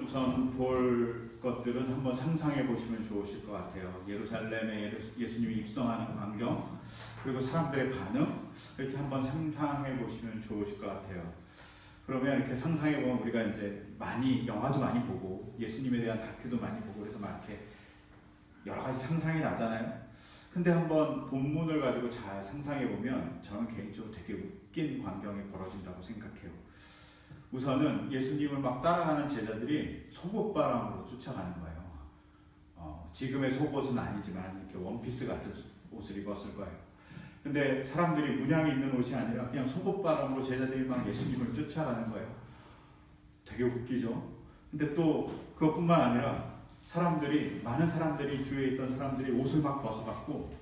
우선 볼 것들은 한번 상상해 보시면 좋으실 것 같아요. 예루살렘에 예수님이 입성하는 광경, 그리고 사람들의 반응, 이렇게 한번 상상해 보시면 좋으실 것 같아요. 그러면 이렇게 상상해 보면 우리가 이제 영화도 많이 보고 예수님에 대한 다큐도 많이 보고 그래서 막 이렇게 여러 가지 상상이 나잖아요. 근데 한번 본문을 가지고 잘 상상해 보면 저는 개인적으로 되게 웃긴 광경이 벌어진다고 생각해요. 우선은 예수님을 막 따라가는 제자들이 속옷바람으로 쫓아가는 거예요. 지금의 속옷은 아니지만 이렇게 원피스 같은 옷을 입었을 거예요. 근데 사람들이 문양이 있는 옷이 아니라 그냥 속옷바람으로 제자들이 막 예수님을 쫓아가는 거예요. 되게 웃기죠? 근데 또 그것뿐만 아니라 많은 사람들이 주위에 있던 사람들이 옷을 막 벗어갖고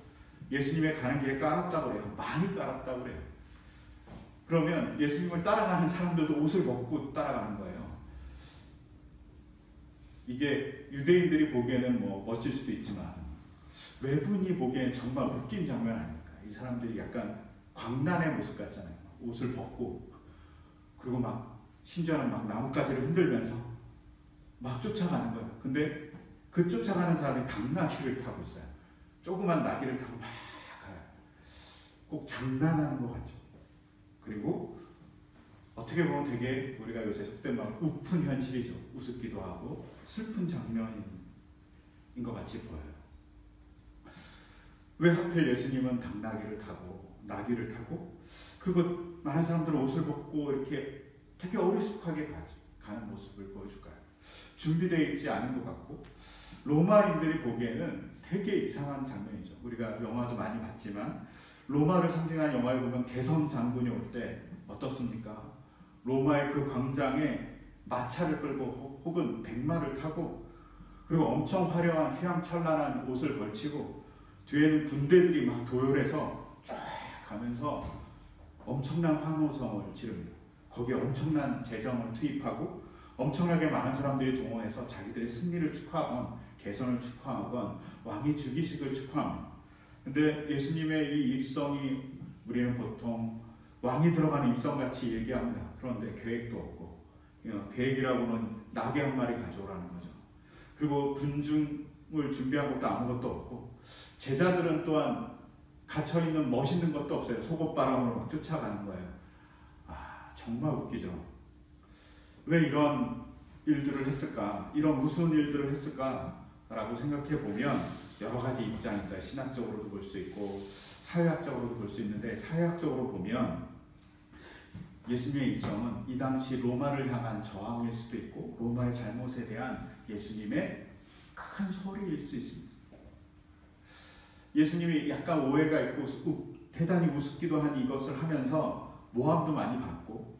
예수님의 가는 길에 깔았다고 그래요. 많이 깔았다고 그래요. 그러면 예수님을 따라가는 사람들도 옷을 벗고 따라가는 거예요. 이게 유대인들이 보기에는 뭐 멋질 수도 있지만 외분이 보기에는 정말 웃긴 장면 아닙니까? 이 사람들이 약간 광란의 모습 같잖아요. 옷을 벗고 그리고 막 심지어는 막 나뭇가지를 흔들면서 막 쫓아가는 거예요. 근데 그 쫓아가는 사람이 당나귀를 타고 있어요. 조그만 나귀를 타고 막 가요. 꼭 장난하는 것 같죠. 그리고 어떻게 보면 되게 우리가 요새 속된 말 우픈 현실이죠. 우습기도 하고 슬픈 장면인 것 같이 보여요. 왜 하필 예수님은 당나귀를 타고 나귀를 타고 그리고 많은 사람들은 옷을 벗고 이렇게 되게 어리숙하게 가는 모습을 보여줄까요? 준비되어 있지 않은 것 같고 로마인들이 보기에는 되게 이상한 장면이죠. 우리가 영화도 많이 봤지만 로마를 상징하는 영화를 보면 개성 장군이 올 때 어떻습니까? 로마의 그 광장에 마차를 끌고 혹은 백마를 타고 그리고 엄청 화려한 휘황찬란한 옷을 걸치고 뒤에는 군대들이 막 도열해서 쫙 가면서 엄청난 환호성을 지릅니다. 거기에 엄청난 재정을 투입하고 엄청나게 많은 사람들이 동원해서 자기들의 승리를 축하하건 개선을 축하하건 왕의 즉위식을 축하합니다. 근데 예수님의 이 입성이 우리는 보통 왕이 들어가는 입성같이 얘기합니다. 그런데 계획도 없고 계획이라고는 나귀 한 마리 가져오라는 거죠. 그리고 군중을 준비한 것도 아무것도 없고 제자들은 또한 갇혀있는 멋있는 것도 없어요. 속옷바람으로 막 쫓아가는 거예요. 정말 웃기죠. 왜 이런 일들을 했을까? 이런 무서운 일들을 했을까? 라고 생각해 보면 여러 가지 입장이 있어요. 신학적으로도 볼 수 있고 사회학적으로도 볼 수 있는데 사회학적으로 보면 예수님의 입성은 이 당시 로마를 향한 저항일 수도 있고 로마의 잘못에 대한 예수님의 큰 소리일 수 있습니다. 예수님이 약간 오해가 있고 대단히 우습기도 한 이것을 하면서 모함도 많이 받고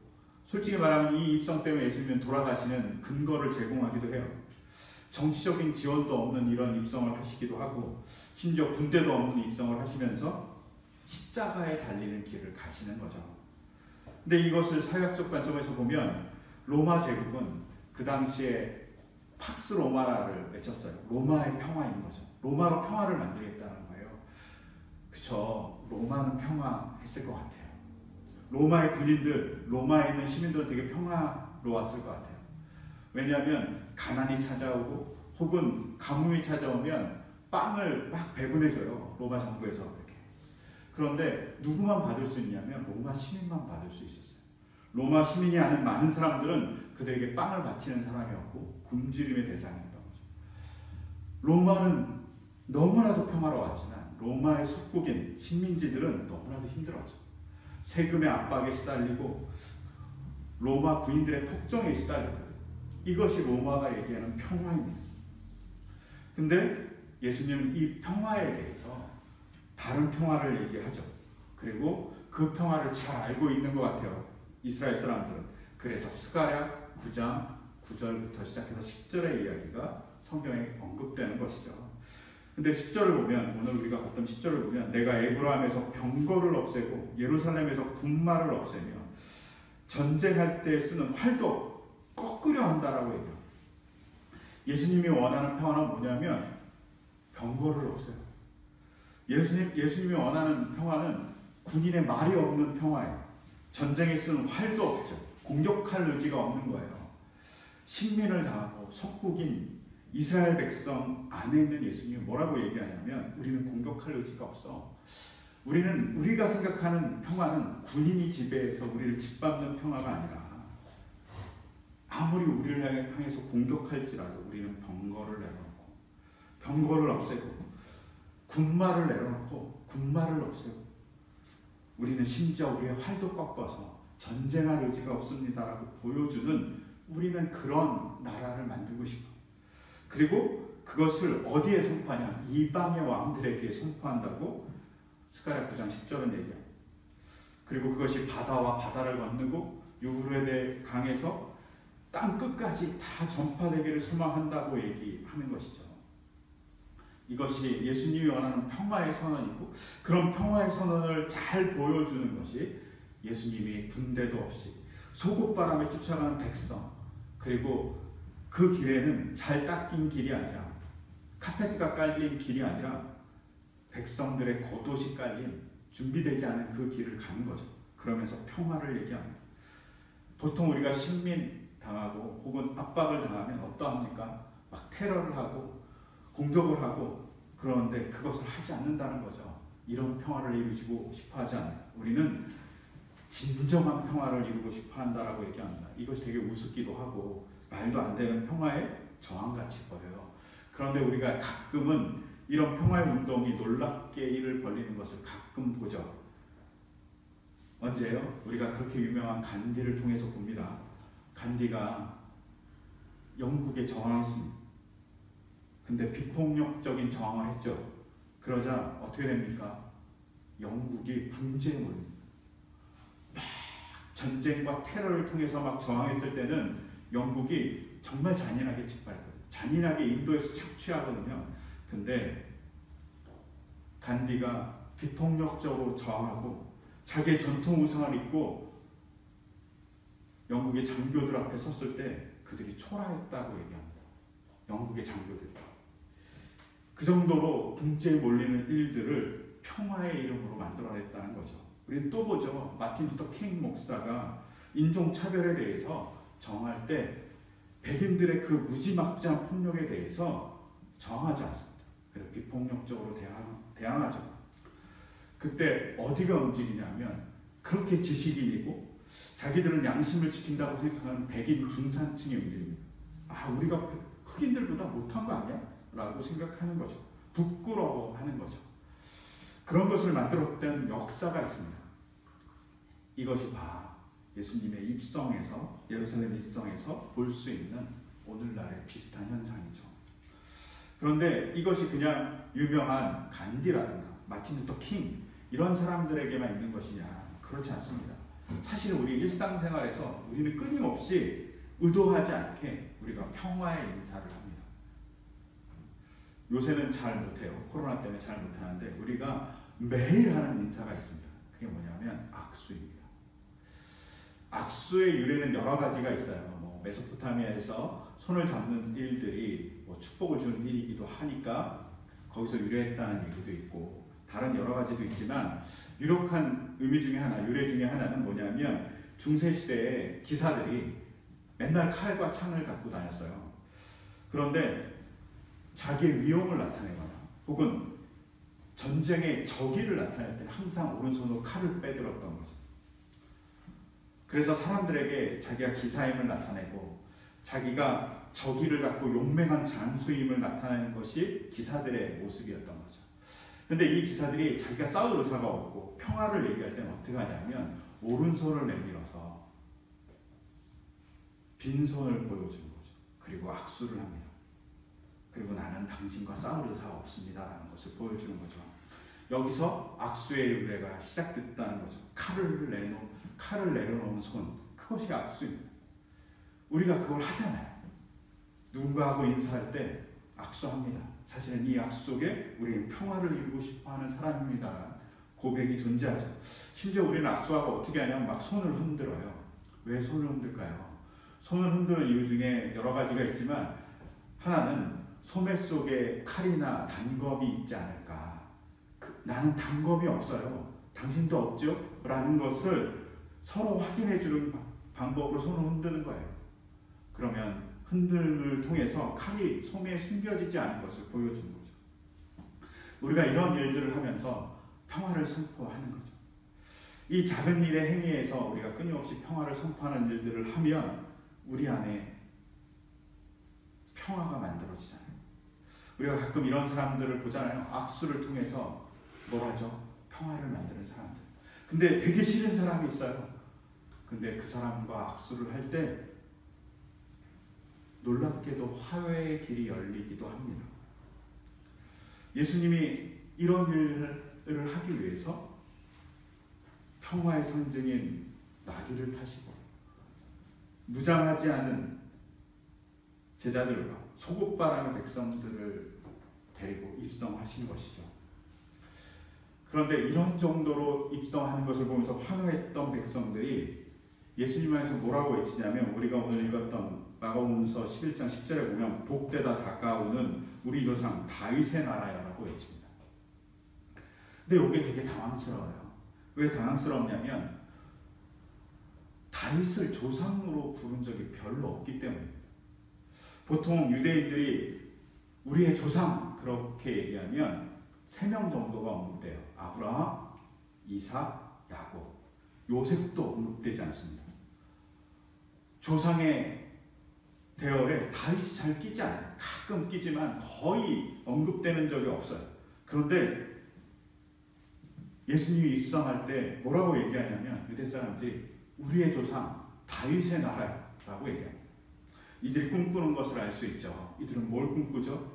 솔직히 말하면 이 입성 때문에 예수님은 돌아가시는 근거를 제공하기도 해요. 정치적인 지원도 없는 이런 입성을 하시기도 하고 심지어 군대도 없는 입성을 하시면서 십자가에 달리는 길을 가시는 거죠. 근데 이것을 사회학적 관점에서 보면 로마 제국은 그 당시에 팍스 로마라를 외쳤어요. 로마의 평화인 거죠. 로마로 평화를 만들겠다는 거예요. 그쵸? 로마는 평화했을 것 같아요. 로마의 군인들, 로마에 있는 시민들은 되게 평화로웠을 것 같아요. 왜냐하면 가난이 찾아오고 혹은 가뭄이 찾아오면 빵을 막 배분해줘요. 로마 정부에서 이렇게. 그런데 누구만 받을 수 있냐면 로마 시민만 받을 수 있었어요. 로마 시민이 아닌 많은 사람들은 그들에게 빵을 바치는 사람이었고 굶주림의 대상이었던 거죠. 로마는 너무나도 평화로웠지만 로마의 속국인 식민지들은 너무나도 힘들었죠. 세금의 압박에 시달리고 로마 군인들의 폭정에 시달렸거든요. 이것이 로마가 얘기하는 평화입니다. 근데 예수님은 이 평화에 대해서 다른 평화를 얘기하죠. 그리고 그 평화를 잘 알고 있는 것 같아요. 이스라엘 사람들은. 그래서 스가랴 9장 9절부터 시작해서 10절의 이야기가 성경에 언급되는 것이죠. 근데 10절을 보면 오늘 우리가 봤던 10절을 보면 내가 에브라임에서 병거를 없애고 예루살렘에서 군마를 없애며 전쟁할 때 쓰는 활도 꺾으려 한다라고 얘기해요. 예수님이 원하는 평화는 뭐냐면 병거를 없애요. 예수님이 원하는 평화는 군인의 말이 없는 평화예요. 전쟁에 쓰는 활도 없죠. 공격할 의지가 없는 거예요. 식민을 당하고 속국인 이스라엘 백성 안에 있는 예수님이 뭐라고 얘기하냐면 우리는 공격할 의지가 없어. 우리가 생각하는 평화는 군인이 지배해서 우리를 짓밟는 평화가 아니라 아무리 우리를 향해서 공격할지라도 우리는 병거를 내려놓고 병거를 없애고 군마를 내려놓고 군마를 없애고 우리는 심지어 우리의 활도 꺾어서 전쟁할 의지가 없습니다라고 보여주는 우리는 그런 나라를 만들고 싶어. 그리고 그것을 어디에 선포하냐? 이방의 왕들에게 선포한다고 스가랴 9장 10절은 얘기합니다. 그리고 그것이 바다와 바다를 건너고 유브라데 강에서 땅 끝까지 다 전파되기를 소망한다고 얘기하는 것이죠. 이것이 예수님이 원하는 평화의 선언이고 그런 평화의 선언을 잘 보여주는 것이 예수님이 군대도 없이 소국바람에 쫓아가는 백성 그리고 그 길에는 잘 닦인 길이 아니라 카페트가 깔린 길이 아니라 백성들의 겉옷이 깔린 준비되지 않은 그 길을 가는 거죠. 그러면서 평화를 얘기합니다. 보통 우리가 식민 당하고 혹은 압박을 당하면 어떠합니까? 막 테러를 하고 공격을 하고 그러는데 그것을 하지 않는다는 거죠. 이런 평화를 이루고 싶어 하지 않는다. 우리는 진정한 평화를 이루고 싶어 한다라고 얘기합니다. 이것이 되게 우습기도 하고 말도 안 되는 평화에 저항같이 보여요. 그런데 우리가 가끔은 이런 평화의 운동이 놀랍게 일을 벌리는 것을 가끔 보죠. 언제요? 우리가 그렇게 유명한 간디를 통해서 봅니다. 간디가 영국에 저항했습니다. 근데 비폭력적인 저항을 했죠. 그러자 어떻게 됩니까? 영국이 궁지에 몰립니다. 막 전쟁과 테러를 통해서 막 저항했을 때는 영국이 정말 잔인하게 짓밟거든요. 잔인하게 인도에서 착취하거든요. 근데 간디가 비폭력적으로 저항하고 자기의 전통 의상을 입고 영국의 장교들 앞에 섰을 때 그들이 초라했다고 얘기합니다. 영국의 장교들이. 그 정도로 궁지에 몰리는 일들을 평화의 이름으로 만들어냈다는 거죠. 우리는 또 보죠. 마틴 루터 킹 목사가 인종차별에 대해서 저항할 때 백인들의 그 무지막지한 폭력에 대해서 저항하지 않습니다. 그래서 비폭력적으로 대항하죠. 그때 어디가 움직이냐면 그렇게 지식인이고 자기들은 양심을 지킨다고 생각하는 백인 중산층이 움직입니다. 아, 우리가 흑인들보다 못한 거 아니야? 라고 생각하는 거죠. 부끄러워하는 거죠. 그런 것을 만들었던 역사가 있습니다. 이것이 예수님의 입성에서 예루살렘 입성에서 볼 수 있는 오늘날의 비슷한 현상이죠. 그런데 이것이 그냥 유명한 간디라든가 마틴 루터 킹 이런 사람들에게만 있는 것이냐? 그렇지 않습니다. 사실 우리 일상생활에서 우리는 끊임없이 의도하지 않게 우리가 평화의 인사를 합니다. 요새는 잘 못해요. 코로나 때문에 잘 못하는데 우리가 매일 하는 인사가 있습니다. 그게 뭐냐면 악수입니다. 악수의 유래는 여러 가지가 있어요. 메소포타미아에서 손을 잡는 일들이 축복을 주는 일이기도 하니까 거기서 유래했다는 얘기도 있고 다른 여러 가지도 있지만 유력한 의미 중에 하나, 유래 중에 하나는 뭐냐면 중세시대에 기사들이 맨날 칼과 창을 갖고 다녔어요. 그런데 자기의 위용을 나타내거나 혹은 전쟁의 적의를 나타낼 때 항상 오른손으로 칼을 빼들었던 거죠. 그래서 사람들에게 자기가 기사임을 나타내고 자기가 적의를 갖고 용맹한 장수임을 나타내는 것이 기사들의 모습이었던 거죠. 근데 이 기사들이 자기가 싸울 의사가 없고 평화를 얘기할 때는 어떻게 하냐면 오른손을 내밀어서 빈손을 보여주는 거죠. 그리고 악수를 합니다. 그리고 나는 당신과 싸울 의사가 없습니다라는 것을 보여주는 거죠. 여기서 악수의 유래가 시작됐다는 거죠. 칼을 내려놓은 손, 그것이 악수입니다. 우리가 그걸 하잖아요. 누군가하고 인사할 때 악수합니다. 사실은 이 악수 속에 우리는 평화를 이루고 싶어하는 사람입니다. 고백이 존재하죠. 심지어 우리는 악수하고 어떻게 하냐면 막 손을 흔들어요. 왜 손을 흔들까요? 손을 흔드는 이유 중에 여러 가지가 있지만 하나는 소매 속에 칼이나 단검이 있지 않을까. 나는 단검이 없어요. 당신도 없죠? 라는 것을 서로 확인해 주는 방법으로 손을 흔드는 거예요. 그러면 흔들림을 통해서 칼이 소매에 숨겨지지 않은 것을 보여주는 거죠. 우리가 이런 일들을 하면서 평화를 선포하는 거죠. 이 작은 일의 행위에서 우리가 끊임없이 평화를 선포하는 일들을 하면 우리 안에 평화가 만들어지잖아요. 우리가 가끔 이런 사람들을 보잖아요. 악수를 통해서 뭘 하죠? 평화를 만드는 사람들. 근데 되게 싫은 사람이 있어요. 근데 그 사람과 악수를 할 때 놀랍게도 화해의 길이 열리기도 합니다. 예수님이 이런 일을 하기 위해서 평화의 상징인 나귀를 타시고 무장하지 않은 제자들과 속옷바라는 백성들을 데리고 입성하신 것이죠. 그런데 이런 정도로 입성하는 것을 보면서 환호했던 백성들이 예수님 안에서 뭐라고 외치냐면, 우리가 오늘 읽었던 마가복음서 11장 10절에 보면 복되다 다가오는 우리 조상 다윗의 나라야라고 외칩니다. 근데 이게 되게 당황스러워요. 왜 당황스럽냐면 다윗을 조상으로 부른 적이 별로 없기 때문입니다. 보통 유대인들이 우리의 조상 그렇게 얘기하면 3명 정도가 언급돼요. 아브라함, 이삭, 야곱. 요셉도 언급되지 않습니다. 조상의 대열에 다윗이 잘 끼지 않아요. 가끔 끼지만 거의 언급되는 적이 없어요. 그런데 예수님이 입성할 때 뭐라고 얘기하냐면 유대 사람들이 우리의 조상 다윗의 나라라고 얘기합니다. 이들이 꿈꾸는 것을 알 수 있죠. 이들은 뭘 꿈꾸죠?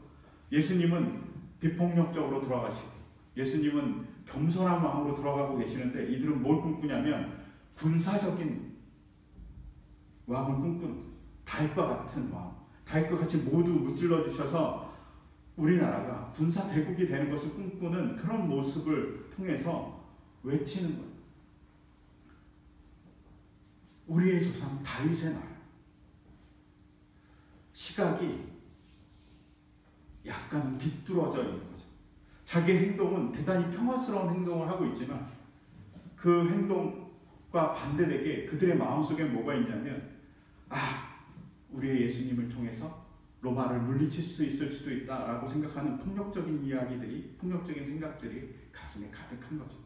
예수님은 비폭력적으로 돌아가시고 예수님은 겸손한 마음으로 돌아가고 계시는데 이들은 뭘 꿈꾸냐면 군사적인 왕을 꿈꾸는 거예요. 다윗과 같은 왕, 다윗과 같이 모두 무찔러 주셔서 우리나라가 군사 대국이 되는 것을 꿈꾸는 그런 모습을 통해서 외치는 거예요. 우리의 조상 다윗의 나라. 시각이 약간 비뚤어져 있는 거죠. 자기 행동은 대단히 평화스러운 행동을 하고 있지만 그 행동과 반대되게 그들의 마음속에 뭐가 있냐면, 우리의 예수님을 통해서 로마를 물리칠 수 있을 수도 있다라고 생각하는 폭력적인 이야기들이, 폭력적인 생각들이 가슴에 가득한 거죠.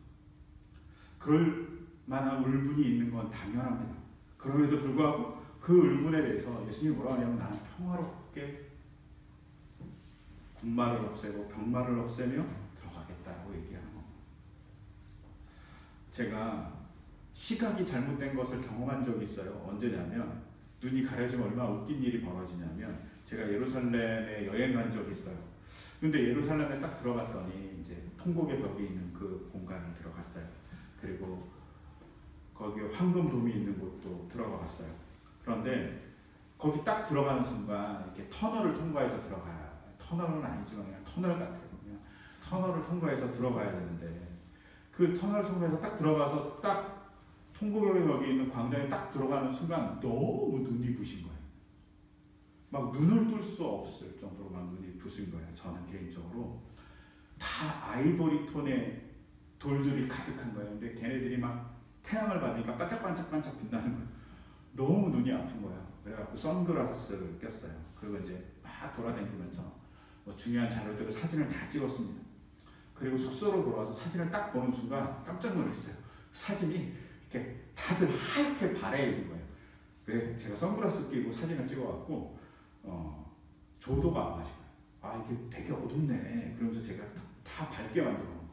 그럴 만한 울분이 있는 건 당연합니다. 그럼에도 불구하고 그 울분에 대해서 예수님이 뭐라고 하냐면 나는 평화롭게 군마를 없애고 병마를 없애며 들어가겠다고 얘기하는 겁니다. 제가 시각이 잘못된 것을 경험한 적이 있어요. 언제냐면 눈이 가려지면 얼마나 웃긴 일이 벌어지냐면 제가 예루살렘에 여행 간 적이 있어요. 근데 예루살렘에 딱 들어갔더니 이제 통곡의 벽이 있는 그 공간에 들어갔어요. 그리고 거기에 황금돔이 있는 곳도 들어갔어요. 그런데 거기 딱 들어가는 순간 이렇게 터널을 통과해서 들어가요. 터널은 아니지만 그냥 터널 같아요. 그냥 터널을 통과해서 들어가야 되는데 그 터널을 통과해서 딱 들어가서 딱 통곡의 벽이 있는 광장에 딱 들어가는 순간 너무 눈이 부신 거예요. 막 눈을 뜰 수 없을 정도로 막 눈이 부신 거예요. 저는 개인적으로 다 아이보리 톤의 돌들이 가득한 거예요. 근데 걔네들이 막 태양을 받으니까 반짝반짝반짝 빛나는 거예요. 너무 눈이 아픈 거예요. 그래갖고 선글라스를 꼈어요. 그리고 이제 막 돌아다니면서 뭐 중요한 자료들을 사진을 다 찍었습니다. 그리고 숙소로 돌아와서 사진을 딱 보는 순간 깜짝 놀랐어요. 사진이 이렇게 다들 하얗게 발해 있는 거예요. 그래서 제가 선글라스 끼고 사진을 찍어갖고 조도가 안 맞은 거예요. 이게 되게 어둡네. 그러면서 제가 다 밝게 만들어 놓은 거예요.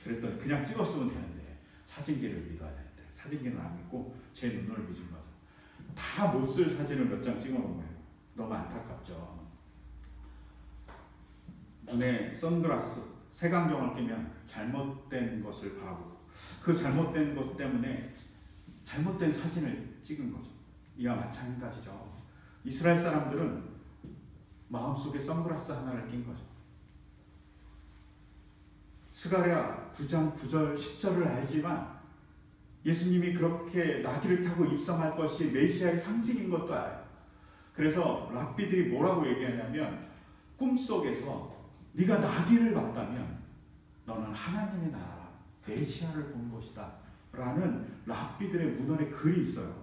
그랬더니 그냥 찍었으면 되는데 사진기를 믿어야 되는데 사진기는 안 믿고 제 눈을 믿은 거죠. 다 못 쓸 사진을 몇 장 찍어 놓은 거예요. 너무 안타깝죠. 눈에 선글라스, 색안경을 끼면 잘못된 것을 바라보고 그 잘못된 것 때문에 잘못된 사진을 찍은 거죠. 이와 마찬가지죠. 이스라엘 사람들은 마음속에 선글라스 하나를 낀 거죠. 스가랴 9장 9절 10절을 알지만 예수님이 그렇게 나귀를 타고 입성할 것이 메시아의 상징인 것도 알아요. 그래서 랍비들이 뭐라고 얘기하냐면 꿈속에서 네가 나귀를 봤다면 너는 하나님의 나라 메시아를 본 것이다 라는 랍비들의 문헌에 글이 있어요.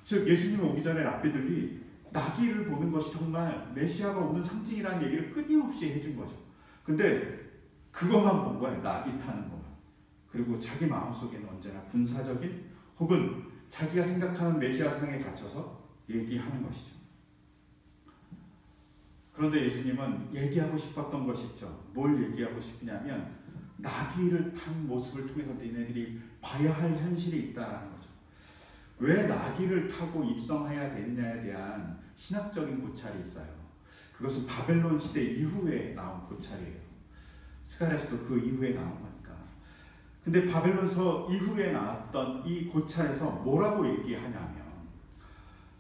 즉 예수님이 오기 전에 랍비들이 나귀를 보는 것이 정말 메시아가 오는 상징이라는 얘기를 끊임없이 해준 거죠. 근데 그것만 본 거예요. 나귀 타는 것만. 그리고 자기 마음속에는 언제나 군사적인 혹은 자기가 생각하는 메시아상에 갇혀서 얘기하는 것이죠. 그런데 예수님은 얘기하고 싶었던 것이 있죠. 뭘 얘기하고 싶으냐면 나귀를 탄 모습을 통해서 너희들이 봐야 할 현실이 있다는 거죠. 왜 나귀를 타고 입성해야 되느냐에 대한 신학적인 고찰이 있어요. 그것은 바벨론 시대 이후에 나온 고찰이에요. 스가랴서도 그 이후에 나온 거니까. 근데 바벨론서 이후에 나왔던 이 고찰에서 뭐라고 얘기하냐면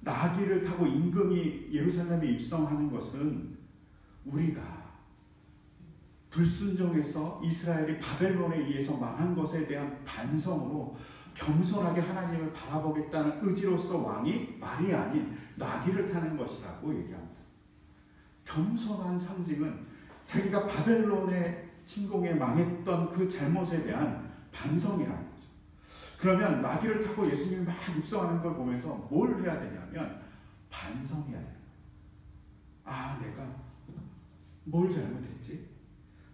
나귀를 타고 임금이 예루살렘에 입성하는 것은 우리가 불순종해서 이스라엘이 바벨론에 의해서 망한 것에 대한 반성으로 겸손하게 하나님을 바라보겠다는 의지로서 왕이 말이 아닌 나귀를 타는 것이라고 얘기합니다. 겸손한 상징은 자기가 바벨론의 침공에 망했던 그 잘못에 대한 반성이라는 거죠. 그러면 나귀를 타고 예수님이 막 입성하는 걸 보면서 뭘 해야 되냐면 반성해야 돼요. 아, 내가 뭘 잘못했지?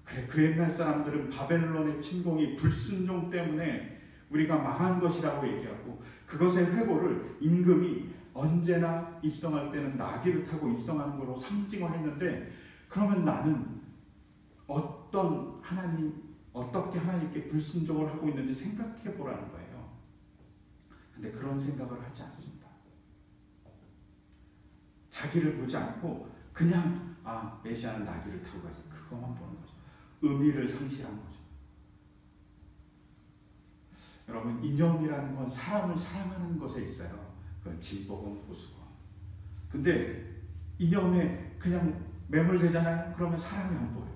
그래, 그 옛날 사람들은 바벨론의 침공이 불순종 때문에 우리가 망한 것이라고 얘기하고 그것의 회고를 임금이 언제나 입성할 때는 나귀를 타고 입성하는 걸로 상징화했는데 그러면 나는 어떻게 하나님께 불순종을 하고 있는지 생각해 보라는 거예요. 근데 그런 생각을 하지 않습니다. 자기를 보지 않고 그냥 메시아는 나귀를 타고 가지 그것만 보는 거죠. 의미를 상실한 거죠. 여러분, 이념이라는 건 사람을 사랑하는 것에 있어요. 그건 진보건 보수건. 근데 이념에 그냥 매몰되잖아요. 그러면 사람이 안 보여요.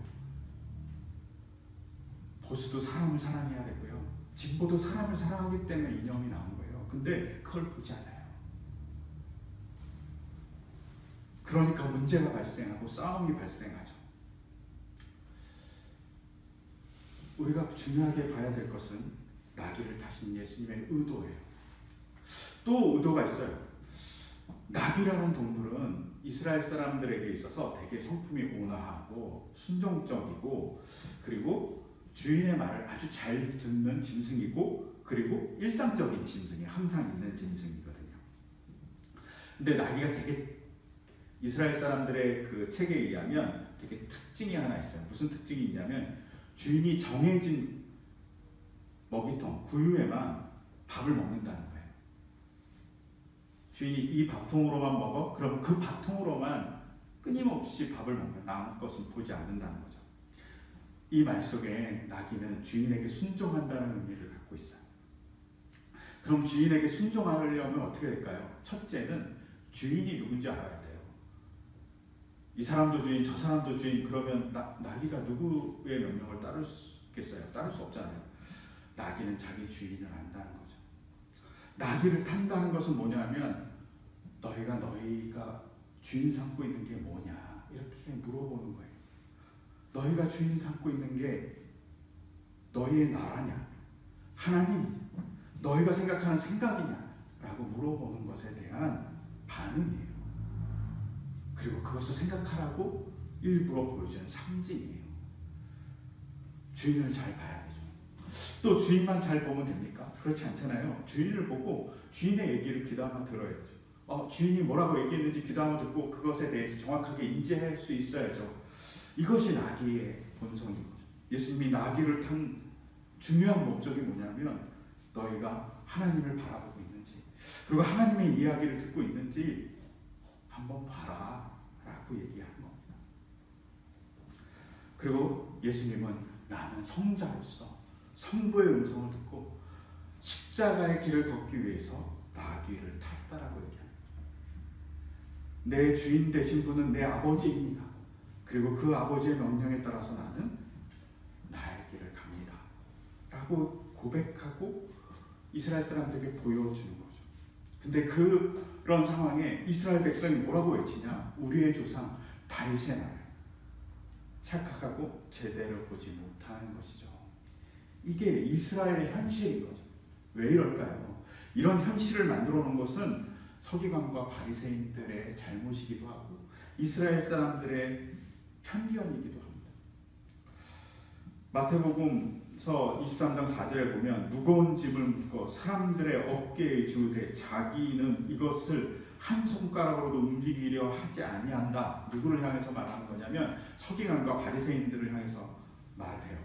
보수도 사람을 사랑해야 되고요. 진보도 사람을 사랑하기 때문에 이념이 나온 거예요. 근데 그걸 보지 않아요. 그러니까 문제가 발생하고 싸움이 발생하죠. 우리가 중요하게 봐야 될 것은 나귀를 타신 예수님의 의도예요. 또 의도가 있어요. 나귀라는 동물은 이스라엘 사람들에게 있어서 되게 성품이 온화하고 순종적이고 그리고 주인의 말을 아주 잘 듣는 짐승이고 그리고 일상적인 짐승이 항상 있는 짐승이거든요. 근데 나귀가 되게 이스라엘 사람들의 그 책에 의하면 되게 특징이 하나 있어요. 무슨 특징이 있냐면 주인이 정해진 먹이통, 구유에만 밥을 먹는다는 거예요. 주인이 이 밥통으로만 먹어? 그럼 그 밥통으로만 끊임없이 밥을 먹는 남은 것은 보지 않는다는 거죠. 이 말 속에 나귀는 주인에게 순종한다는 의미를 갖고 있어요. 그럼 주인에게 순종하려면 어떻게 될까요? 첫째는 주인이 누군지 알아야 돼요. 이 사람도 주인, 저 사람도 주인, 그러면 나귀가 누구의 명령을 따르겠어요? 따를 수 없잖아요. 나귀는 자기 주인을 안다는 거죠. 나귀를 탄다는 것은 뭐냐면 너희가 주인 삼고 있는 게 뭐냐 이렇게 물어보는 거예요. 너희가 주인 삼고 있는 게 너희의 나라냐? 하나님, 너희가 생각하는 생각이냐? 라고 물어보는 것에 대한 반응이에요. 그리고 그것을 생각하라고 일부러 보여주는 상징이에요. 주인을 잘 봐야 되죠. 또 주인만 잘 보면 됩니까? 그렇지 않잖아요. 주인을 보고 주인의 얘기를 귀담아 들어야죠. 주인이 뭐라고 얘기했는지 귀담아 듣고 그것에 대해서 정확하게 인지할 수 있어야죠. 이것이 나귀의 본성인 거죠. 예수님이 나귀를 탄 중요한 목적이 뭐냐면 너희가 하나님을 바라보고 있는지 그리고 하나님의 이야기를 듣고 있는지 한번 봐라 라고 얘기하는 겁니다. 그리고 예수님은 나는 성자로서 성부의 음성을 듣고 십자가의 길을 걷기 위해서 나귀를 탔다라고 얘기합니다. 내 주인 되신 분은 내 아버지입니다. 그리고 그 아버지의 명령에 따라서 나는 나의 길을 갑니다. 라고 고백하고 이스라엘 사람들에게 보여주는 거죠. 근데 그런 상황에 이스라엘 백성이 뭐라고 외치냐? 우리의 조상 다윗의 나라. 착각하고 제대로 보지 못하는 것이죠. 이게 이스라엘의 현실인 거죠. 왜 이럴까요? 이런 현실을 만들어 놓은 것은 서기관과 바리새인들의 잘못이기도 하고 이스라엘 사람들의 편견이기도 합니다. 마태복음서 23장 4절에 보면 무거운 짐을 묶어 사람들의 어깨에 주되 자기는 이것을 한 손가락으로도 움직이려 하지 아니한다. 누구를 향해서 말하는 거냐면 서기관과 바리새인들을 향해서 말해요.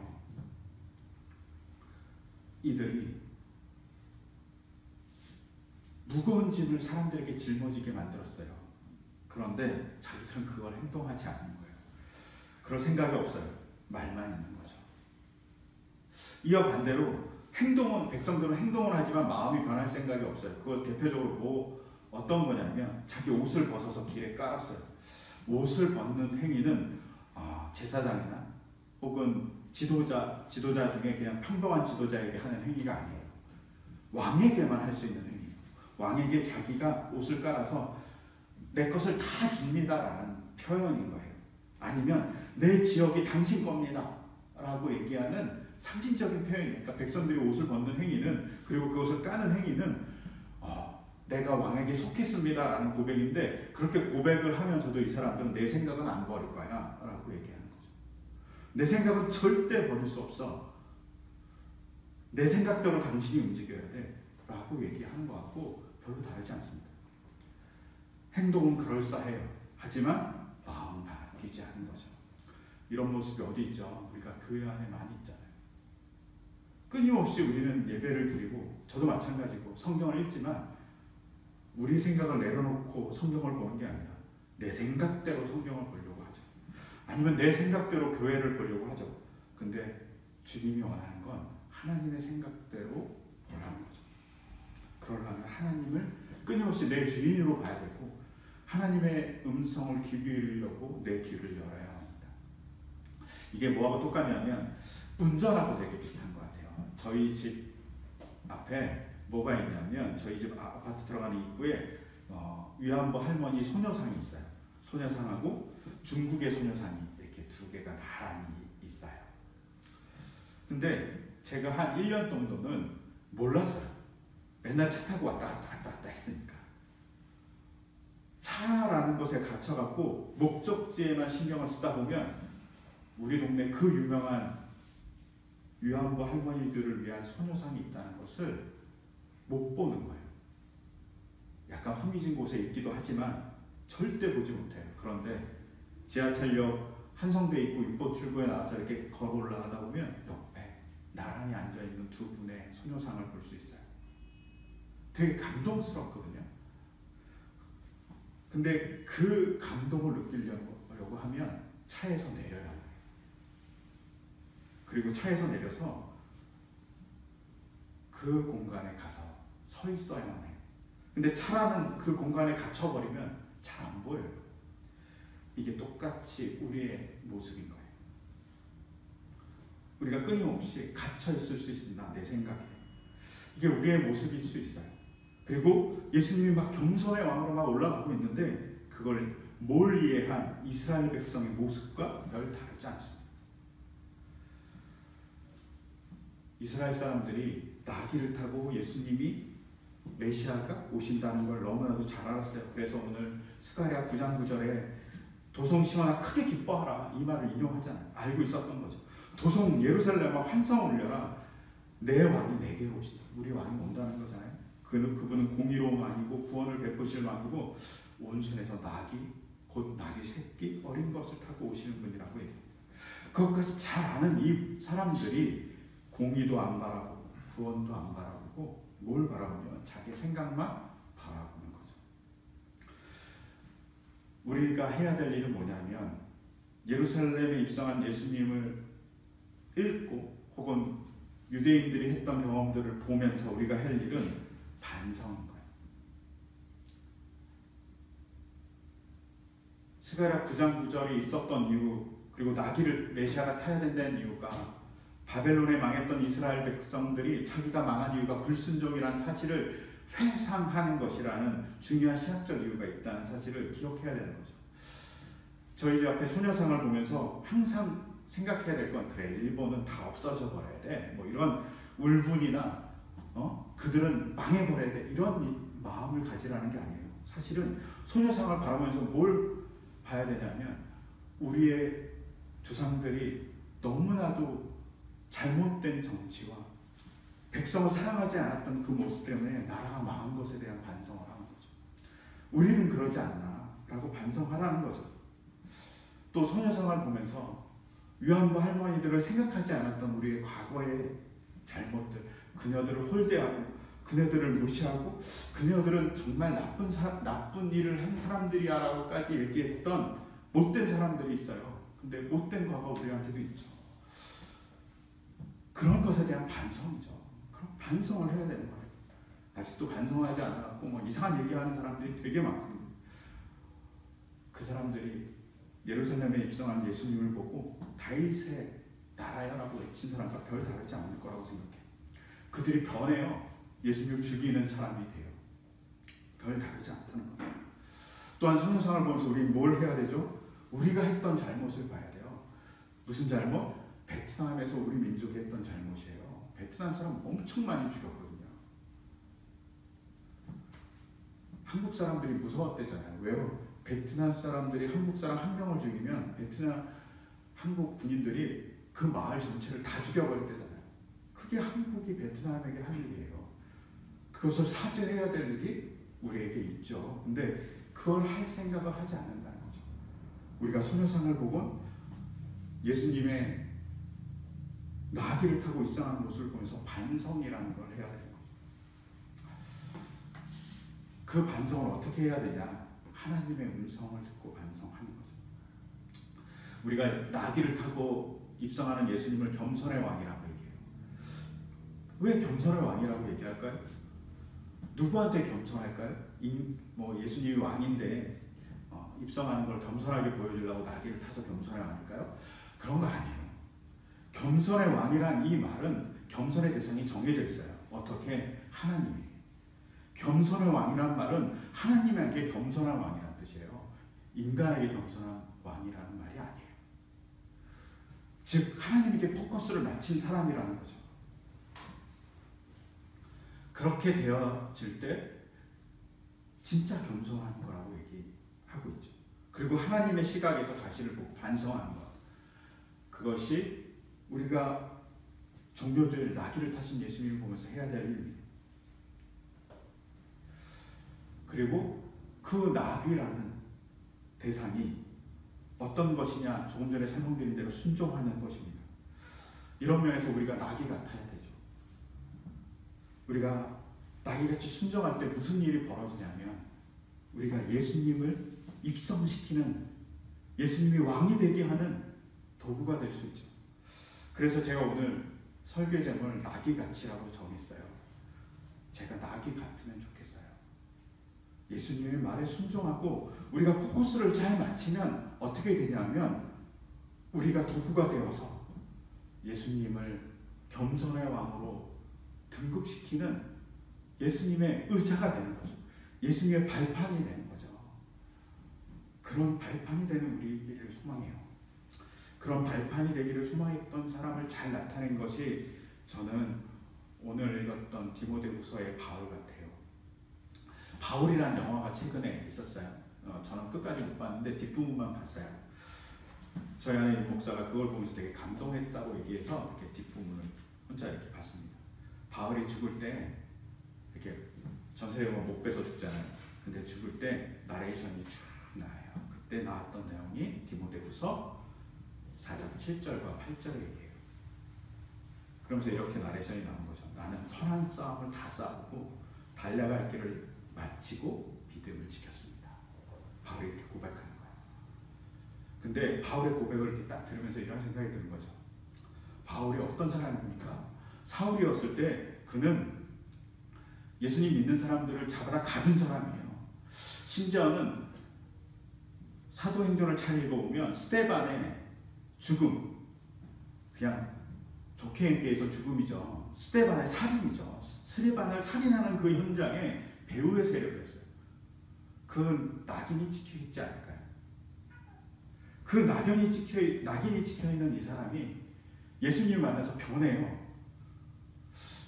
이들이 무거운 짐을 사람들에게 짊어지게 만들었어요. 그런데 자기들은 그걸 행동하지 않는 거예요. 그럴 생각이 없어요. 말만 있는 거죠. 이와 반대로 백성들은 행동을 하지만 마음이 변할 생각이 없어요. 그거 대표적으로 어떤 거냐면 자기 옷을 벗어서 길에 깔았어요. 옷을 벗는 행위는 제사장이나 혹은 지도자 중에 그냥 평범한 지도자에게 하는 행위가 아니에요. 왕에게만 할 수 있는 행위예요. 왕에게 자기가 옷을 깔아서 내 것을 다 줍니다라는 표현인 거예요. 아니면 내 지역이 당신 겁니다 라고 얘기하는 상징적인 표현이에요. 그러니까 백성들이 옷을 벗는 행위는, 그리고 그것을 까는 행위는 내가 왕에게 속했습니다 라는 고백인데, 그렇게 고백을 하면서도 이 사람들은 내 생각은 안 버릴 거야 라고 얘기하는 거죠. 내 생각은 절대 버릴 수 없어. 내 생각대로 당신이 움직여야 돼 라고 얘기하는 것 같고 별로 다르지 않습니다. 행동은 그럴싸해요. 하지만 마음은 바뀌지 않은 거죠. 이런 모습이 어디 있죠? 우리가 교회 안에 많이 있잖아요. 끊임없이 우리는 예배를 드리고, 저도 마찬가지고 성경을 읽지만 우리 생각을 내려놓고 성경을 보는 게 아니라 내 생각대로 성경을 보려고 하죠. 아니면 내 생각대로 교회를 보려고 하죠. 근데 주님이 원하는 건 하나님의 생각대로 보라는 거죠. 그러려면 하나님을 끊임없이 내 주인으로 봐야 되고, 하나님의 음성을 귀 기울이려고 내 귀를 열어야 합니다. 이게 뭐하고 똑같냐면 운전하고 되게 비슷한 것 같아요. 저희 집 앞에 뭐가 있냐면, 저희 집 아파트 들어가는 입구에 위안부 할머니 소녀상이 있어요. 소녀상하고 중국의 소녀상이 이렇게 두 개가 나란히 있어요. 근데 제가 한 1년 정도는 몰랐어요. 맨날 차 타고 왔다 갔다 했으니까. 차라는 것에 갇혀갖고 목적지에만 신경을 쓰다 보면 우리 동네 그 유명한 위안부 할머니들을 위한 소녀상이 있다는 것을 못 보는 거예요. 약간 후미진 곳에 있기도 하지만 절대 보지 못해요. 그런데 지하철역 한성대 입구 6번 출구에 나와서 이렇게 걸어 올라가다 보면 옆에 나란히 앉아있는 두 분의 소녀상을 볼 수 있어요. 되게 감동스럽거든요. 근데 그 감동을 느끼려고 하면 차에서 내려야 해요. 그리고 차에서 내려서 그 공간에 가서 서 있어야만 해요. 근데 차라는 그 공간에 갇혀버리면 잘 안 보여요. 이게 똑같이 우리의 모습인 거예요. 우리가 끊임없이 갇혀 있을 수 있습니다. 내 생각에. 이게 우리의 모습일 수 있어요. 그리고 예수님이 막 겸손의 왕으로 막 올라가고 있는데 그걸 몰이해한 이스라엘 백성의 모습과 별 다르지 않습니다. 이스라엘 사람들이 나귀를 타고 예수님이 메시아가 오신다는 걸 너무나도 잘 알았어요. 그래서 오늘 스가랴 9장 9절에 도성 시온아 크게 기뻐하라 이 말을 인용하잖아요. 알고 있었던 거죠. 도성 예루살렘아 환성 울려라. 내 왕이 내게로 오시다. 우리 왕이 온다는 거잖아요. 그분은 공의로운 왕이고 구원을 베푸실 왕이고 온순해서 나귀, 곧 나귀 새끼 어린 것을 타고 오시는 분이라고 해요. 그것까지 잘 아는 이 사람들이 공의도 안 바라보고 구원도 안 바라보고 뭘 바라보면 자기 생각만 바라보는 거죠. 우리가 해야 될 일은 뭐냐면 예루살렘에 입성한 예수님을 읽고 혹은 유대인들이 했던 경험들을 보면서 우리가 할 일은 반성인 거예요. 스가랴 9장 9절이 있었던 이유, 그리고 나귀를 메시아가 타야 된다는 이유가 바벨론에 망했던 이스라엘 백성들이 자기가 망한 이유가 불순종이라는 사실을 회상하는 것이라는 중요한 신학적 이유가 있다는 사실을 기억해야 되는 거죠. 저희 집 앞에 소녀상을 보면서 항상 생각해야 될 건, 그래 일본은 다 없어져 버려야 돼, 뭐 이런 울분이나 그들은 망해버려야 돼, 이런 마음을 가지라는 게 아니에요. 사실은 소녀상을 바라보면서 뭘 봐야 되냐면 우리의 조상들이 너무나도 잘못된 정치와 백성을 사랑하지 않았던 그 모습 때문에 나라가 망한 것에 대한 반성을 하는 거죠. 우리는 그러지 않나 라고 반성하라는 거죠. 또 소녀상을 보면서 위안부 할머니들을 생각하지 않았던 우리의 과거의 잘못들, 그녀들을 홀대하고 그녀들을 무시하고 그녀들은 정말 나쁜 일을 한 사람들이야 라고까지 얘기했던 못된 사람들이 있어요. 근데 못된 과거 우리한테도 있죠. 그런 것에 대한 반성이죠. 그런 반성을 해야 되는 거예요. 아직도 반성하지 않았고 뭐 이상한 얘기하는 사람들이 되게 많거든요. 그 사람들이 예루살렘에 입성한 예수님을 보고 다윗의 나라야라고 외친 사람과 별 다르지 않을 거라고 생각해요. 그들이 변해요. 예수님을 죽이는 사람이 돼요. 별 다르지 않다는 거예요. 또한 소녀상을 보면서 우리 뭘 해야 되죠? 우리가 했던 잘못을 봐야 돼요. 무슨 잘못? 베트남에서 우리 민족이 했던 잘못이에요. 베트남 사람 엄청 많이 죽였거든요. 한국 사람들이 무서웠대잖아요. 왜요? 베트남 사람들이 한국 사람 한 명을 죽이면 베트남 한국 군인들이 그 마을 전체를 다 죽여버렸대잖아요. 그게 한국이 베트남에게 한 일이에요. 그것을 사죄해야 될 일이 우리에게 있죠. 근데 그걸 할 생각을 하지 않는다는 거죠. 우리가 소녀상을 보고 예수님의 나귀를 타고 입성하는 모습을 보면서 반성이라는 걸 해야 되는 거죠. 그 반성을 어떻게 해야 되냐? 하나님의 음성을 듣고 반성하는 거죠. 우리가 나귀를 타고 입성하는 예수님을 겸손의 왕이라고 얘기해요. 왜 겸손의 왕이라고 얘기할까요? 누구한테 겸손할까요? 예수님이 왕인데 입성하는 걸 겸손하게 보여주려고 나귀를 타서 겸손의 왕일까요? 그런 거 아니에요. 겸손의 왕이란 이 말은 겸손의 대상이 정해져 있어요. 어떻게? 하나님이. 겸손의 왕이란 말은 하나님에게 겸손한 왕이라는 뜻이에요. 인간에게 겸손한 왕이라는 말이 아니에요. 즉 하나님에게 포커스를 맞춘 사람이라는 거죠. 그렇게 되어질 때 진짜 겸손한 거라고 얘기하고 있죠. 그리고 하나님의 시각에서 자신을 보고 반성하는 것. 그것이 우리가 종교주의 나귀를 타신 예수님을 보면서 해야 될 일입니다. 그리고 그 나귀라는 대상이 어떤 것이냐? 조금 전에 설명드린 대로 순종하는 것입니다. 이런 면에서 우리가 나귀 같아야 되죠. 우리가 나귀같이 순종할 때 무슨 일이 벌어지냐면 우리가 예수님을 입성시키는, 예수님이 왕이 되게 하는 도구가 될 수 있죠. 그래서 제가 오늘 설교의 제목을 나귀같이라고 정했어요. 제가 나귀 같으면 좋겠어요. 예수님의 말에 순종하고 우리가 포커스를 잘 맞추면 어떻게 되냐면 우리가 도구가 되어서 예수님을 겸손의 왕으로 등극시키는 예수님의 의자가 되는 거죠. 예수님의 발판이 되는 거죠. 그런 발판이 되는 우리에게를 소망해요. 그런 발판이 되기를 소망했던 사람을 잘 나타낸 것이 저는 오늘 읽었던 디모데후서의 바울 같아요. 바울이라는 영화가 최근에 있었어요. 저는 끝까지 못 봤는데 뒷부분만 봤어요. 저희 아내 목사가 그걸 보면서 되게 감동했다고 얘기해서 이렇게 뒷부분을 혼자 이렇게 봤습니다. 바울이 죽을 때 이렇게 전세령을 못 빼서 죽잖아요. 근데 죽을 때 나레이션이 쭉 나와요. 그때 나왔던 내용이 디모데후서 4장 7절과 8절의 얘기예요. 그러면서 이렇게 나레이션이 나온 거죠. 나는 선한 싸움을 다 싸우고 달려갈 길을 마치고 믿음을 지켰습니다. 바울이 이렇게 고백하는 거예요. 근데 바울의 고백을 이렇게 딱 들으면서 이런 생각이 드는 거죠. 바울이 어떤 사람입니까? 사울이었을 때 그는 예수님 믿는 사람들을 잡아다 가둔 사람이에요. 심지어는 사도행전을 잘 읽어보면 스데반의 죽음, 그냥 좋게 얘기해서 죽음이죠. 스데반의 살인이죠. 스데반을 살인하는 그 현장에 배후의 세력이었어요. 그 낙인이 찍혀있지 않을까요? 그 낙인이 찍혀있는 이 사람이 예수님을 만나서 변해요.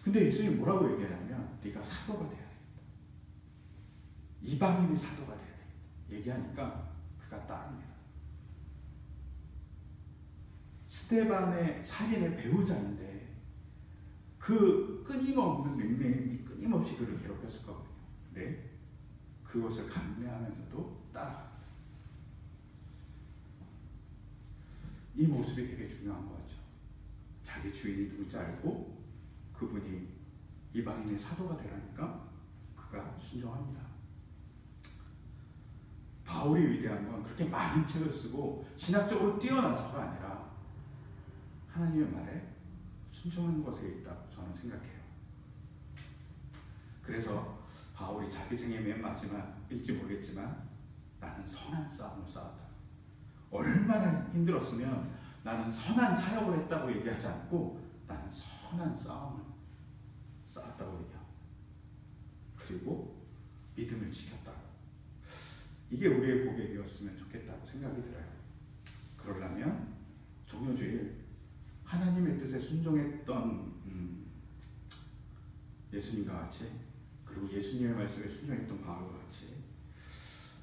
근데 예수님이 뭐라고 얘기하냐면 네가 사도가 돼야 되겠다. 이방인의 사도가 돼야 돼. 얘기하니까 그가 따릅니다. 스데반의 살인의 배우자인데 그 끊임없는 맹맹이 끊임없이 그를 괴롭혔을 거거든요. 네, 그것을 감내하면서도 따라갑니다. 이 모습이 되게 중요한 것 같죠. 자기 주인이 누군지 알고 그분이 이방인의 사도가 되라니까 그가 순종합니다. 바울이 위대한 건 그렇게 많은 책을 쓰고 신학적으로 뛰어나서가 아니라 하나님의 말에 순종하는 것에 있다고 저는 생각해요. 그래서 바울이 자기 생애 맨 마지막일지 모르겠지만 나는 선한 싸움을 싸웠다. 얼마나 힘들었으면 나는 선한 사역을 했다고 얘기하지 않고 나는 선한 싸움을 싸웠다고 얘기하고 그리고 믿음을 지켰다고. 이게 우리의 고백이었으면 좋겠다고 생각이 들어요. 그러려면 종료주일 하나님의 뜻에 순종했던 예수님과 같이 그리고 예수님의 말씀에 순종했던 바울과 같이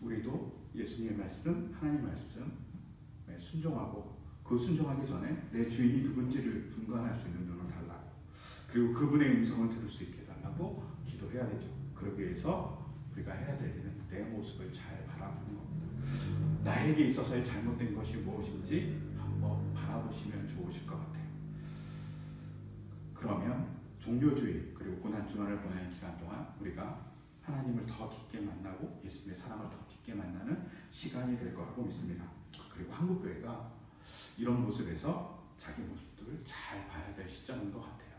우리도 예수님의 말씀, 하나님의 말씀에 순종하고 그 순종하기 전에 내 주인이 누군지를 분간할 수 있는 눈을 달라고 그리고 그분의 음성을 들을 수 있게 달라고 기도해야 되죠. 그러기 위해서 우리가 해야 될 일은 내 모습을 잘 바라보는 겁니다. 나에게 있어서의 잘못된 것이 무엇인지 한번 바라보시면 좋으실 것 같아요. 그러면 종료주일 그리고 고난주간을 보내는 기간 동안 우리가 하나님을 더 깊게 만나고 예수님의 사랑을 더 깊게 만나는 시간이 될 거라고 믿습니다. 그리고 한국교회가 이런 모습에서 자기 모습들을 잘 봐야 될 시점인 것 같아요.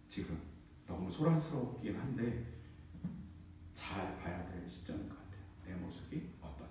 지금 너무 소란스럽긴 한데 잘 봐야 될 시점인 것 같아요. 내 모습이 어떤